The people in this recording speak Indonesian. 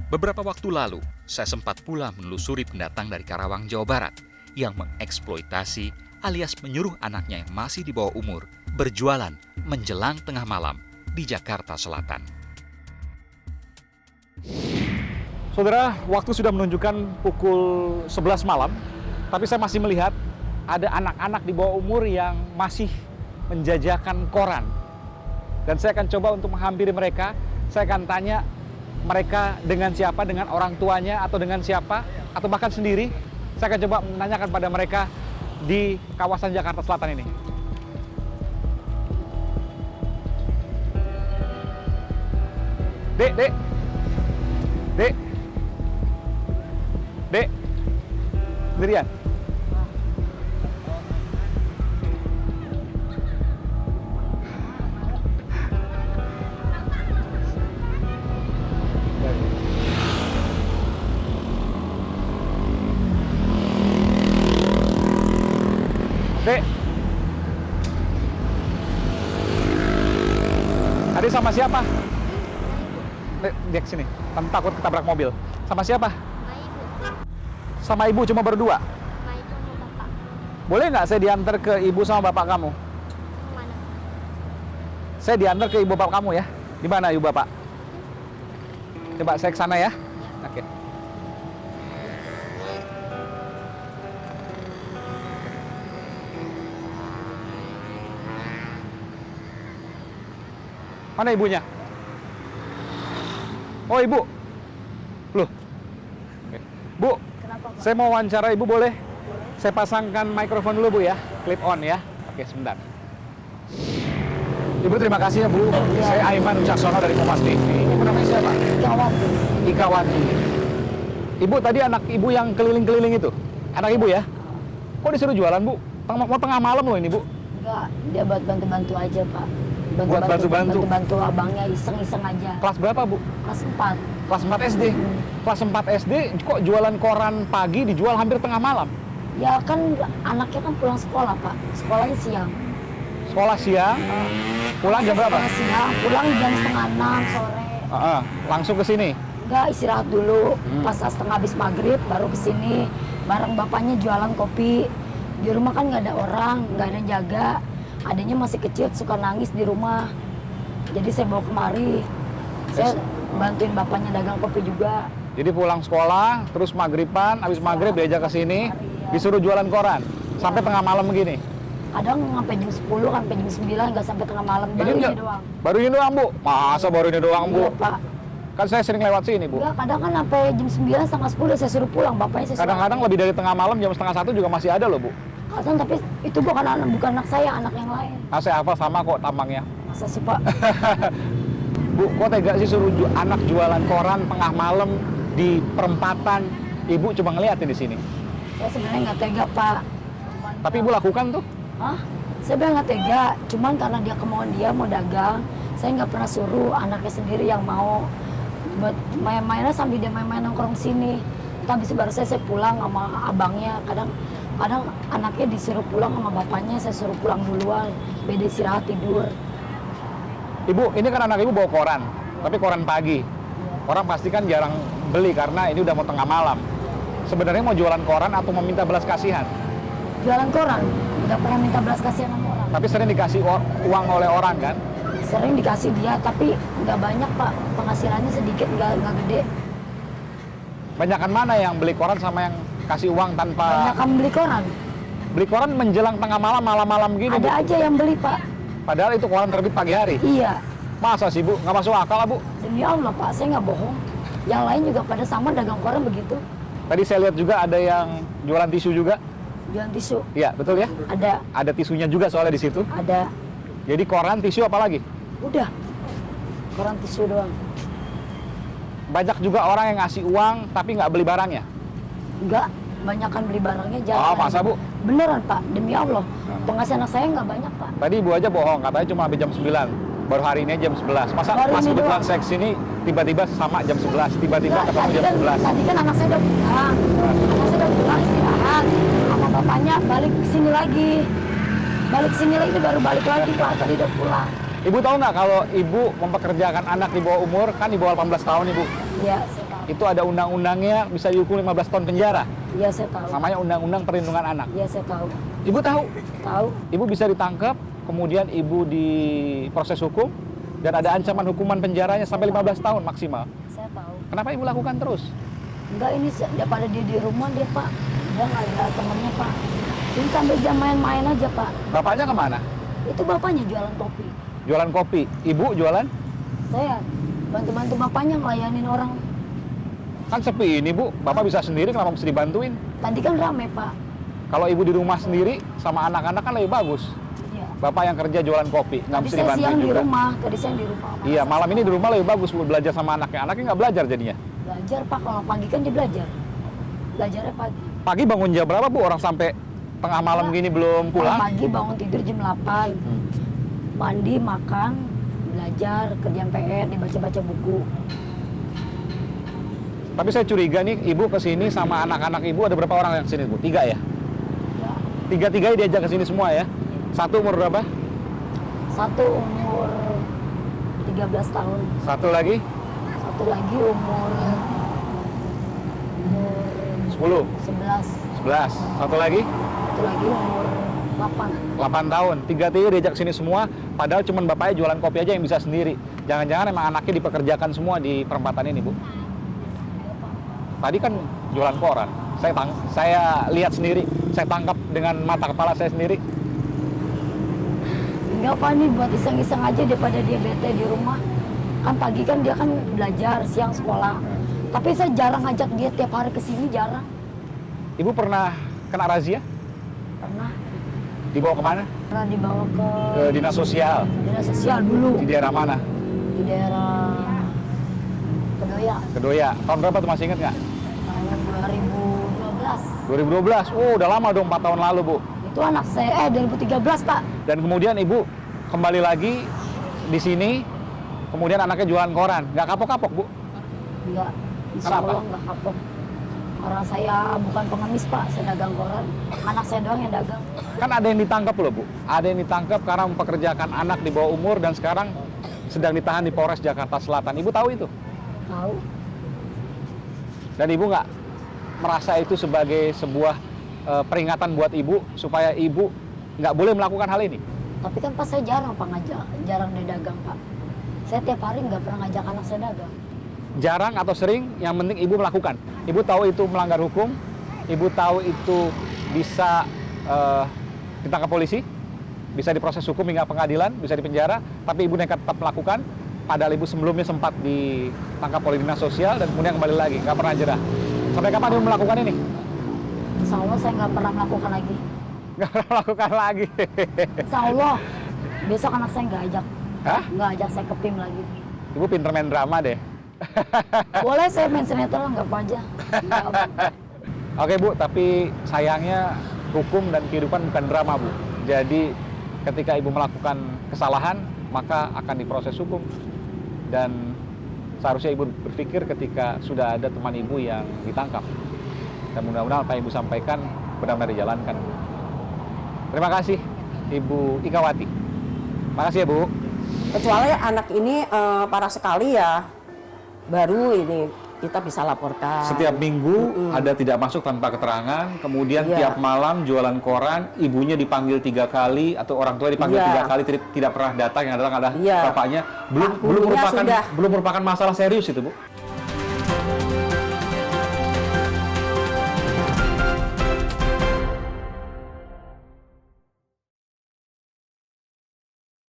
Beberapa waktu lalu, saya sempat pula menelusuri pendatang dari Karawang, Jawa Barat yang mengeksploitasi alias menyuruh anaknya yang masih di bawah umur berjualan menjelang tengah malam di Jakarta Selatan. Saudara, waktu sudah menunjukkan pukul 11 malam, tapi saya masih melihat ada anak-anak di bawah umur yang masih menjajakan koran. Dan saya akan coba untuk menghampiri mereka, saya akan tanya mereka dengan siapa, dengan orang tuanya, atau dengan siapa, atau bahkan sendiri. Saya akan coba menanyakan pada mereka di kawasan Jakarta Selatan ini. Dek, dek. Dek. Dek. Sendirian? Dek. Tadi sama siapa? Dek, dia kesini. Tante takut ketabrak mobil. Sama siapa? Sama ibu cuma berdua? Sama ibu sama bapak. Boleh nggak saya diantar ke ibu sama bapak kamu? Mana? Saya diantar ke ibu bapak kamu ya. Di mana ibu bapak? Coba saya ke sana ya. Oke. Mana ibunya? Oh, ibu. Loh. Oke. Bu, Kenapa, Pak? saya mau wawancara ibu boleh? Saya pasangkan mikrofon dulu Bu ya, clip on ya. Oke, sebentar. Ibu terima kasih ya Bu. Saya Aiman Ucaksono dari Kompas TV. Ibu namanya siapa? Ikawati. Ikawati. Ibu tadi anak ibu yang keliling-keliling itu? Anak ibu ya? Kok disuruh jualan Bu? Mau tengah malam loh ini Bu. Enggak, dia buat bantu-bantu aja, Pak. Buat bantu-bantu? Bantu abangnya, iseng-iseng aja. Kelas berapa Bu? Kelas 4. Kelas 4 SD? Kelas 4 SD kok jualan koran pagi dijual hampir tengah malam? Ya kan anaknya kan pulang sekolah, Pak. Sekolahnya siang. Sekolah siang, pulang jam berapa? Sekolah siang, pulang jam setengah 6 sore. Langsung ke sini? Enggak, istirahat dulu. Pas setengah habis maghrib baru ke sini. Bareng bapaknya jualan kopi. Di rumah kan nggak ada orang, nggak ada yang jaga. Adanya masih kecil, suka nangis di rumah. Jadi saya bawa kemari. Saya bantuin bapaknya dagang kopi juga. Jadi pulang sekolah, terus maghriban, habis maghrib diajak ke sini, disuruh jualan koran sampai tengah malam begini. Kadang sampai jam 10, sampai jam 9, nggak sampai tengah malam. Baru ini doang. Baru ini doang Bu? Masa baru ini doang Bu? Iya, Pak. Kan saya sering lewat sini Bu. Enggak, kadang kan sampai jam 9, setengah 10 saya suruh pulang. Bapaknya saya suruh. Kadang-kadang lebih dari tengah malam, jam setengah 1 juga masih ada loh Bu. Kadang, tapi itu bukan anak saya, anak yang lain. Nah, saya hafal sama kok tampangnya. Masa sih, Pak? Bu, kok tega sih suruh anak jualan koran tengah malam di perempatan? Ibu cuma ngeliatin di sini. Saya sebenarnya nggak tega, Pak. Tapi Ibu lakukan tuh? Hah? Saya bilang nggak tega, cuman karena dia kemauan dia mau dagang, saya nggak pernah suruh, anaknya sendiri yang mau buat main-mainnya sambil dia main-main nongkrong sini. Habis itu baru saya pulang sama abangnya. Kadang anaknya disuruh pulang sama bapaknya, saya suruh pulang duluan, beda istirahat tidur. Ibu, ini kan anak Ibu bawa koran, tapi koran pagi. Orang pasti kan jarang beli karena ini udah mau tengah malam. Sebenarnya mau jualan koran atau meminta belas kasihan? Jualan koran, nggak pernah minta belas kasihan sama orang. Tapi sering dikasih uang oleh orang kan? Sering dikasih dia, tapi nggak banyak, Pak. Penghasilannya sedikit, nggak gede. Banyakan mana yang beli koran sama yang kasih uang tanpa... Banyakan beli koran. Beli koran menjelang tengah malam, malam-malam gini Bu. Ada aja yang beli, Pak. Padahal itu koran terbit pagi hari. Iya. Masa sih Bu? Nggak masuk akal lah Bu. Demi Allah, Pak, saya nggak bohong. Yang lain juga pada sama dagang koran begitu. Tadi saya lihat juga ada yang jualan tisu juga. Jualan tisu. Iya, betul ya? Ada. Ada tisunya juga soalnya di situ. Ada. Jadi koran, tisu apa lagi? Udah. Koran tisu doang. Banyak juga orang yang ngasih uang tapi nggak beli barangnya. Enggak. Banyakan beli barangnya Oh, jarang. masa Bu? Beneran, Pak. Demi Allah. Penghasilan anak saya nggak banyak, Pak. Tadi Ibu aja bohong, katanya cuma sampai jam 9. Baru hari ini jam 11. Masa Baru pas ini kebetulan doang. saya kesini tiba-tiba sama jam 11. Tiba-tiba Enggak, ketemu jam 11. Tadi kan anak saya udah pulang. Anak saya udah pulang istirahat. Sama bapaknya balik ke sini lagi. Balik ke sini lagi, baru balik lagi, Pak. Tadi udah pulang. Ibu tahu nggak kalau Ibu mempekerjakan anak di bawah umur, kan di bawah 18 tahun Ibu. Iya, saya tahu. itu ada undang-undangnya, bisa dihukum 15 tahun penjara. Iya, saya tahu. Namanya Undang-Undang Perlindungan Anak. Iya, saya tahu. Ibu tahu? Tahu. Ibu bisa ditangkap, kemudian ibu diproses hukum, dan ada ancaman hukuman penjaranya sampai 15 tahun maksimal. Saya tahu. Kenapa ibu lakukan terus? Enggak, ini daripada dia di rumah dia, Pak. Dia nggak ada temennya, Pak. Ini sampai jam main-main aja, Pak. Bapaknya kemana? Itu bapaknya jualan kopi. Jualan kopi. Ibu jualan? Saya bantu-bantu bapaknya ngelayanin orang. Kan sepi ini, Bu. Bapak bisa sendiri, kenapa mesti dibantuin? Tadi kan rame, Pak. Kalau ibu di rumah sendiri sama anak-anak kan lebih bagus. Iya. Bapak yang kerja jualan kopi, nggak Tadi mesti saya dibantuin siang di juga. rumah. Tadi saya di rumah. Iya, malam ini di rumah lebih bagus Bu, belajar sama anaknya. Anaknya nggak belajar jadinya. Belajar, Pak. Kalau pagi kan dia belajar. Belajarnya pagi. Pagi bangun jam berapa Bu? Orang sampai tengah malam gini belum pulang? Pagi bangun tidur jam 8. Mandi, makan, belajar, kerjaan PR, dibaca-baca buku. Tapi saya curiga nih, ibu kesini sama anak-anak ibu ada berapa orang yang kesini Bu? 3 ya? Ya. Tiga-tiganya diajak kesini semua ya? Satu umur berapa? Satu umur 13 tahun. Satu lagi? Satu lagi umur 10, 11. 11. Satu lagi? Satu lagi umur 8. 8 tahun. Tiga-tiga diajak sini semua, padahal cuma bapaknya jualan kopi aja yang bisa sendiri. Jangan-jangan emang anaknya dipekerjakan semua di perempatan ini, Bu. Tadi kan jualan koran. Saya lihat sendiri, saya tangkap dengan mata kepala saya sendiri. Enggak, Pak, nih buat iseng-iseng aja daripada dia bete di rumah. Kan pagi kan dia kan belajar, siang sekolah. Tapi saya jarang ngajak dia tiap hari ke sini, jarang. Ibu pernah kena razia? Pernah. Dibawa kemana? Pernah dibawa Ke dinas sosial. dinas sosial dulu. Di daerah mana? Di daerah Kedoya. Kedoya. Tahun berapa tuh masih inget nggak? Tahun 2012. 2012. Oh, udah lama dong, 4 tahun lalu, Bu. Itu anak saya, 2013, Pak. Dan kemudian ibu kembali lagi di sini, kemudian anaknya jualan koran. Nggak kapok-kapok, Bu? Enggak. Insya Kenapa? Allah enggak kapok. Orang saya bukan pengemis, Pak. Saya dagang koran. Anak saya doang yang dagang. Kan ada yang ditangkap loh, Bu. Ada yang ditangkap karena mempekerjakan anak di bawah umur dan sekarang sedang ditahan di Polres Jakarta Selatan. Ibu tahu itu? Tahu. Dan ibu nggak merasa itu sebagai sebuah peringatan buat ibu supaya ibu nggak boleh melakukan hal ini? Tapi kan Pak, saya jarang, Pak, jarang dia dagang, Pak. Saya tiap hari nggak pernah ngajak anak saya dagang. Jarang atau sering, yang penting ibu melakukan. Ibu tahu itu melanggar hukum, ibu tahu itu bisa ditangkap polisi, bisa diproses hukum hingga pengadilan, bisa dipenjara, tapi ibu nekat tetap melakukan, padahal ibu sebelumnya sempat ditangkap oleh dinas sosial dan kemudian kembali lagi, nggak pernah jerah. Sampai kapan ibu melakukan ini? Insya Allah saya nggak pernah melakukan lagi. Nggak pernah melakukan lagi. Insya Allah besok anak saya nggak ajak. Hah? Nggak ajak saya ke PIM lagi. Ibu pinter main drama deh. Boleh saya main sinetron, nggak apa aja. Nggak apa. Oke Bu, tapi sayangnya hukum dan kehidupan bukan drama Bu. Jadi ketika ibu melakukan kesalahan, maka akan diproses hukum. Dan seharusnya ibu berpikir ketika sudah ada teman ibu yang ditangkap. Dan mudah-mudahan apa yang ibu sampaikan benar-benar dijalankan. Terima kasih Ibu Ikawati. Makasih ya Bu. Kecuali anak ini parah sekali ya, baru ini kita bisa laporkan. Setiap minggu ada tidak masuk tanpa keterangan, kemudian Iya. tiap malam jualan koran, ibunya dipanggil 3 kali atau orang tua dipanggil Iya. 3 kali, tidak pernah datang, yang datang adalah Iya. bapaknya. Gurunya Belum merupakan masalah serius itu Bu.